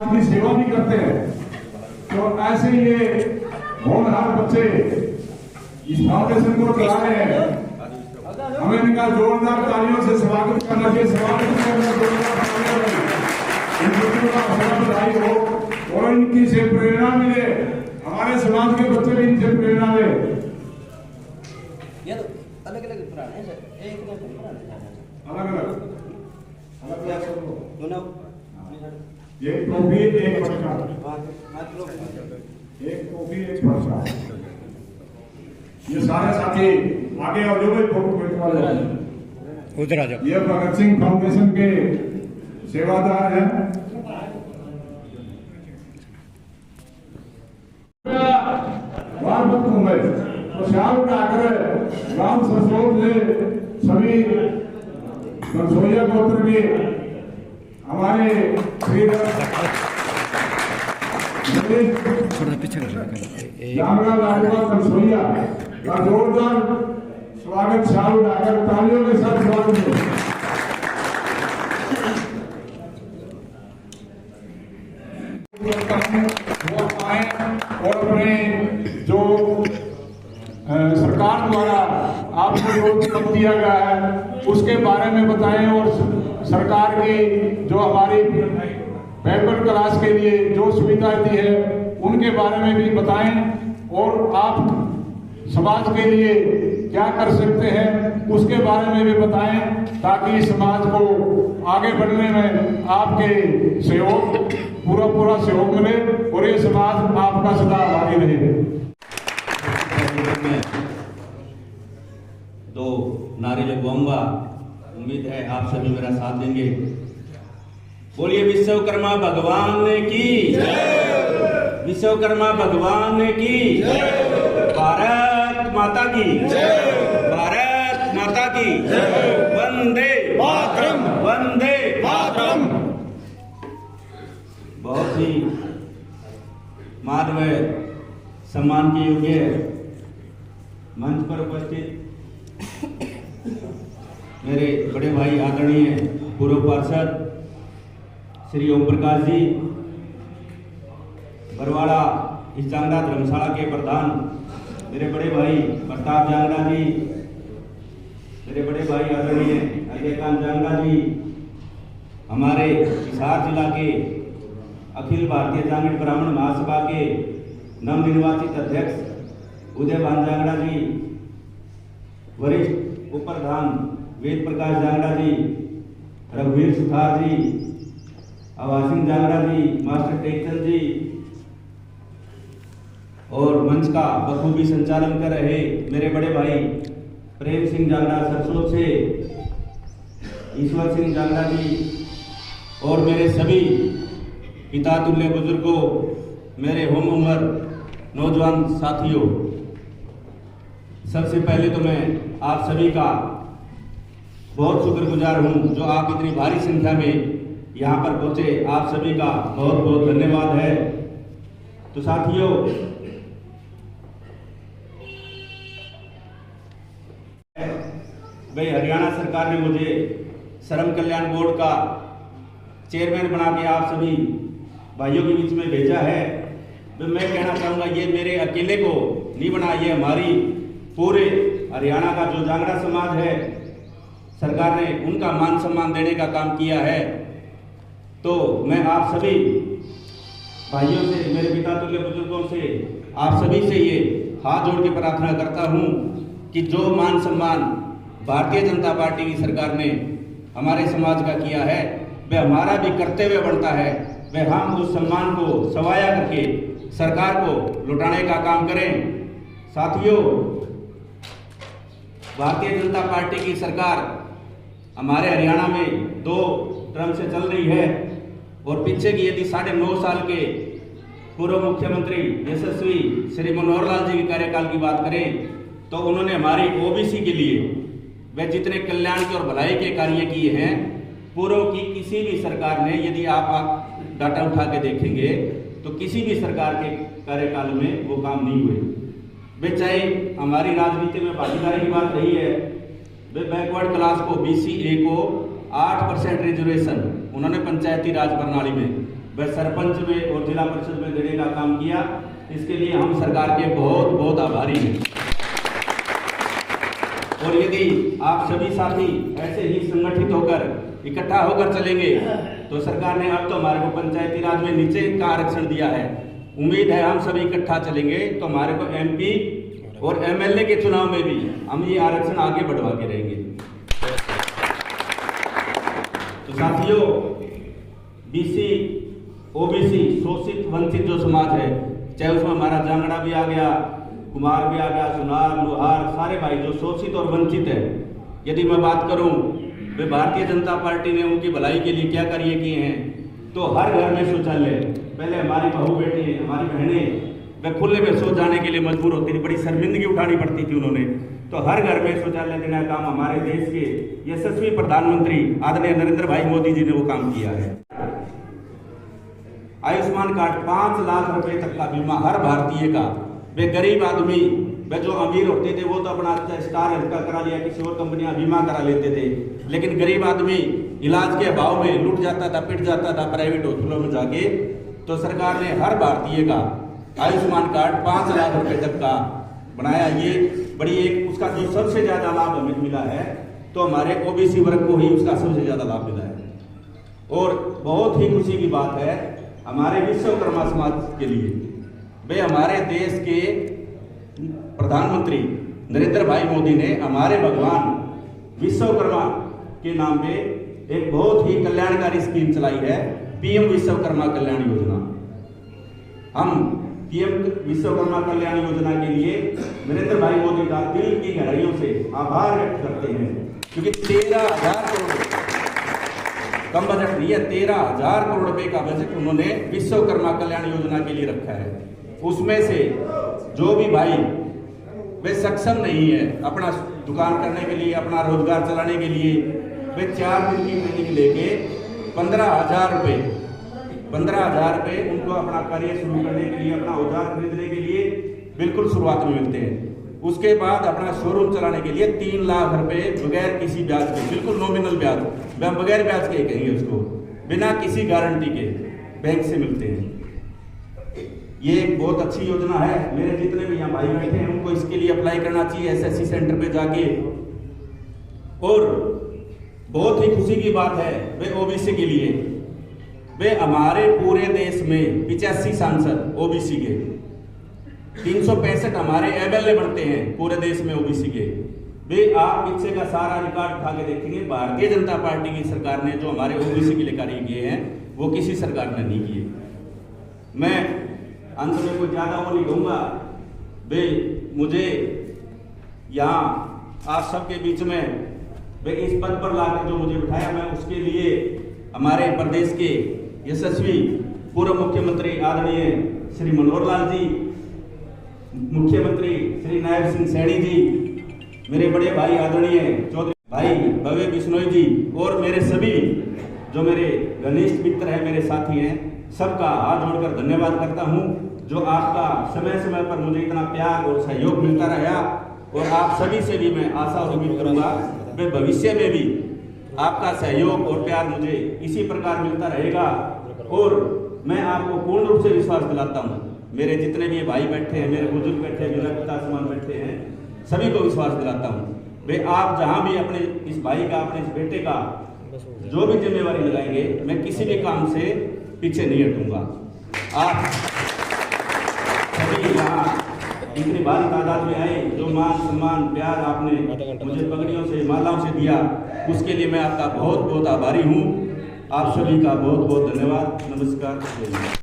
की सेवा भी करते हैं। तो ऐसे ये होनहार बच्चे इस फाउंडेशन को चला रहे हैं, हमें इनका जोरदार तालियों से स्वागत करना चाहिए। स्वागत करना इन बच्चों का हौसला बढ़ाई हो और इनकी से प्रेरणा मिले, हमारे समाज के बच्चे भी इनसे प्रेरणा ले। ये तो अलग अलग पुराने हैं सर, एक में पुराने अलग अलग दोनों एक टोपी एक बच्चा, एक टोपी एक बच्चा। ये सारे साथी आगे आओ, जो भाई फोटो खिंचवा लो। उधर आ जाओ। ये भगत सिंह फाउंडेशन के सेवादार हैं। तो श्याम ठाकर राम ससोद ने सभी कंसोलिया गोत्र के हमारे पीछे जामगा लाडवा कंसोलिया का जोरदार स्वागत श्याम ठाकर तालियों के साथ स्वागत है। और अपने जो सरकार द्वारा आपको जो काम दिया गया है उसके बारे में बताएं और सरकार की जो हमारी बैकवर्ड क्लास के लिए जो सुविधाएं दी है उनके बारे में भी बताएं और आप समाज के लिए क्या कर सकते हैं उसके बारे में भी बताएं, ताकि समाज को आगे बढ़ने में आपके सहयोग पूरा सहयोग मिले और ये समाज आपका सदा आभारी रहे। दो नारे लगवाऊंगा, उम्मीद है आप सभी मेरा साथ देंगे। बोलिए विश्वकर्मा भगवान की जय, विश्वकर्मा भगवान की जय, भारत माता की जय, भारत माता की जय, वंदे मातरम, वंदे मातरम। बहुत ही मानव सम्मान के योग्य मंच पर उपस्थित मेरे बड़े भाई आदरणीय पूर्व पार्षद श्री ओम प्रकाश जी, बरवाड़ा इस जांगड़ा धर्मशाला के प्रधान मेरे बड़े भाई प्रताप जांगड़ा जी, मेरे बड़े भाई आदरणीय अजयकांत जांगड़ा जी, हमारे हिसार जिला के अखिल भारतीय जांगड़ ब्राह्मण महासभा के नवनिर्वाचित अध्यक्ष उदयभान जांगड़ा जी, वरिष्ठ उप प्रधान वेद प्रकाश जांगड़ा जी, रघुवीर सुथार जी, आवास सिंह जांगड़ा जी, मास्टर टेकचंद जी और मंच का बखूबी संचालन कर रहे मेरे बड़े भाई प्रेम सिंह जांगड़ा सरसों से, ईश्वर सिंह जांगड़ा जी और मेरे सभी पिता तुल्य बुजुर्गों, मेरे हम उम्र नौजवान साथियों, सबसे पहले तो मैं आप सभी का बहुत शुक्रगुजार हूं जो आप इतनी भारी संख्या में यहाँ पर पहुंचे। आप सभी का बहुत बहुत धन्यवाद है। तो साथियों, भाई हरियाणा सरकार ने मुझे श्रम कल्याण बोर्ड का चेयरमैन बना के आप सभी भाइयों के बीच में भेजा है। तो मैं कहना चाहूँगा ये मेरे अकेले को नहीं बना, ये हमारी पूरे हरियाणा का जो जांगड़ा समाज है, सरकार ने उनका मान सम्मान देने का काम किया है। तो मैं आप सभी भाइयों से, मेरे पिता तुल्य बुजुर्गों से, आप सभी से ये हाथ जोड़ के प्रार्थना करता हूँ कि जो मान सम्मान भारतीय जनता पार्टी की सरकार ने हमारे समाज का किया है वह हमारा भी कर्तव्य बनता है, वह हम उस सम्मान को सवाया करके सरकार को लौटाने का काम करें। साथियों, भारतीय जनता पार्टी की सरकार हमारे हरियाणा में 2 टर्म से चल रही है और पीछे की यदि 9.5 साल के पूर्व मुख्यमंत्री यशस्वी श्री मनोहर लाल जी के कार्यकाल की बात करें तो उन्होंने हमारी ओबीसी के लिए वे जितने कल्याण के और भलाई के कार्य किए हैं, पूर्व की किसी भी सरकार ने, यदि आप डाटा उठा के देखेंगे तो किसी भी सरकार के कार्यकाल में वो काम नहीं हुए। वे चाहे हमारी राजनीति में भागीदारी की बात रही है, वे बैकवर्ड क्लास को BCA को 8% रिजर्वेशन उन्होंने पंचायती राज प्रणाली में वह सरपंच में और जिला परिषद में देने का काम किया। इसके लिए हम सरकार के बहुत बहुत आभारी हैं। और यदि आप सभी साथी ऐसे ही संगठित होकर इकट्ठा होकर चलेंगे तो सरकार ने अब तो हमारे को पंचायती राज में नीचे का आरक्षण दिया है। उम्मीद है हम सभी इकट्ठा चलेंगे तो हमारे को MP और MLA के चुनाव में भी हम ये आरक्षण आगे बढ़वा के रहेंगे। तो साथियों, BC OBC शोषित वंचित जो समाज है, चाहे उसमें हमारा जांगड़ा भी आ गया, कुमार भी आ गया, सुनार, लोहार, सारे भाई जो शोषित और वंचित है, यदि मैं बात करूं वे भारतीय जनता पार्टी ने उनकी भलाई के लिए क्या कार्य किए हैं। तो हर घर में शौचालय, पहले हमारी बहू बेटी हमारी बहनें वे खुले में शौच जाने के लिए मजबूर होती थी, बड़ी शर्मिंदगी उठानी पड़ती थी उन्होंने। तो हर घर में शौचालय देने का काम हमारे देश के यशस्वी प्रधानमंत्री आदरणीय नरेंद्र भाई मोदी जी ने वो काम किया है। आयुष्मान कार्ड 5 लाख रुपए तक का बीमा हर भारतीय का। वे गरीब आदमी, वे जो अमीर होते थे वो तो अपना स्टार हेल्थ का करा लिया, किसी और कंपनियां बीमा करा लेते थे, लेकिन गरीब आदमी इलाज के अभाव में लूट जाता था, पिट जाता था प्राइवेट हॉस्पिटलों में जाके। तो सरकार ने हर भारतीय का आयुष्मान कार्ड 5 लाख रुपए तक का बनाया। ये बड़ी एक उसका जो सबसे ज्यादा लाभ हमें मिला है तो हमारे OBC वर्ग को ही उसका सबसे ज्यादा लाभ मिला है। और बहुत ही खुशी की बात है हमारे विश्वकर्मा समाज के लिए, वे हमारे देश के प्रधानमंत्री नरेंद्र भाई मोदी ने हमारे भगवान विश्वकर्मा के नाम पे एक बहुत ही कल्याणकारी स्कीम चलाई है, PM विश्वकर्मा कल्याण योजना। हम PM विश्वकर्मा कल्याण योजना के लिए नरेंद्र भाई मोदी का दिल की गहराइयों से आभार व्यक्त करते हैं, क्योंकि 13,000 करोड़ कम बजट नहीं है, 13,000 करोड़ रुपए का बजट उन्होंने विश्वकर्मा कल्याण योजना के लिए रखा है। उसमें से जो भी भाई वे सक्षम नहीं है अपना दुकान करने के लिए, अपना रोजगार चलाने के लिए, वे 4 दिन की ट्रेनिंग लेके 15,000 रुपए उनको अपना कार्य शुरू करने के लिए, अपना औजार खरीदने के लिए बिल्कुल शुरुआत में मिलते हैं। उसके बाद अपना शोरूम चलाने के लिए 3 लाख रुपए बगैर किसी ब्याज के, बिल्कुल नॉमिनल ब्याज, बगैर ब्याज के कहेंगे उसको, बिना किसी गारंटी के बैंक से मिलते हैं। ये एक बहुत अच्छी योजना है। मेरे जितने भी यहाँ भाई बैठे हैं उनको इसके लिए अप्लाई करना चाहिए SSC सेंटर पे जाके। और बहुत ही खुशी की बात है वे OBC के लिए, वे हमारे पूरे देश में 85 सांसद OBC के, 365 हमारे MLA बनते हैं पूरे देश में OBC के। वे आप पीछे का सारा रिकॉर्ड उठा के देखेंगे, भारतीय जनता पार्टी की सरकार ने जो हमारे OBC के लिए कार्य किए हैं वो किसी सरकार ने नहीं किए। मैं अंत में कोई ज्यादा वो नहीं कहूंगा। वे मुझे यहाँ आप सबके बीच में वे इस पद पर लाकर जो मुझे बिठाया, मैं उसके लिए हमारे प्रदेश के यशस्वी पूर्व मुख्यमंत्री आदरणीय श्री मनोहर लाल जी, मुख्यमंत्री श्री नायब सिंह सैनी जी, मेरे बड़े भाई आदरणीय चौधरी भाई भव्य बिश्नोई जी, और मेरे सभी जो मेरे घनिष्ठ मित्र हैं, मेरे साथी हैं, सबका हाथ जोड़कर धन्यवाद करता हूं। जो आपका समय समय पर मुझे इतना प्यार और सहयोग मिलता रहा, और आप सभी से भी मैं आशा और उम्मीद करूंगा वे भविष्य में भी आपका सहयोग और प्यार मुझे इसी प्रकार मिलता रहेगा। और मैं आपको पूर्ण रूप से विश्वास दिलाता हूँ, मेरे जितने भी भाई बैठे हैं, मेरे बुजुर्ग बैठे हैं, मेरे पिता समान बैठे हैं, सभी को विश्वास दिलाता हूँ वे आप जहाँ भी अपने इस भाई का, अपने इस बेटे का जो भी जिम्मेवारी लगाएंगे, मैं किसी भी काम से पीछे नहीं हटूंगा। आप सभी यहाँ इतनी भारी तादाद में आए, जो मान सम्मान प्यार आपने मुझे पगड़ियों से, मालाओं से दिया, उसके लिए मैं आपका बहुत बहुत आभारी हूँ। आप सभी का बहुत बहुत धन्यवाद। नमस्कार।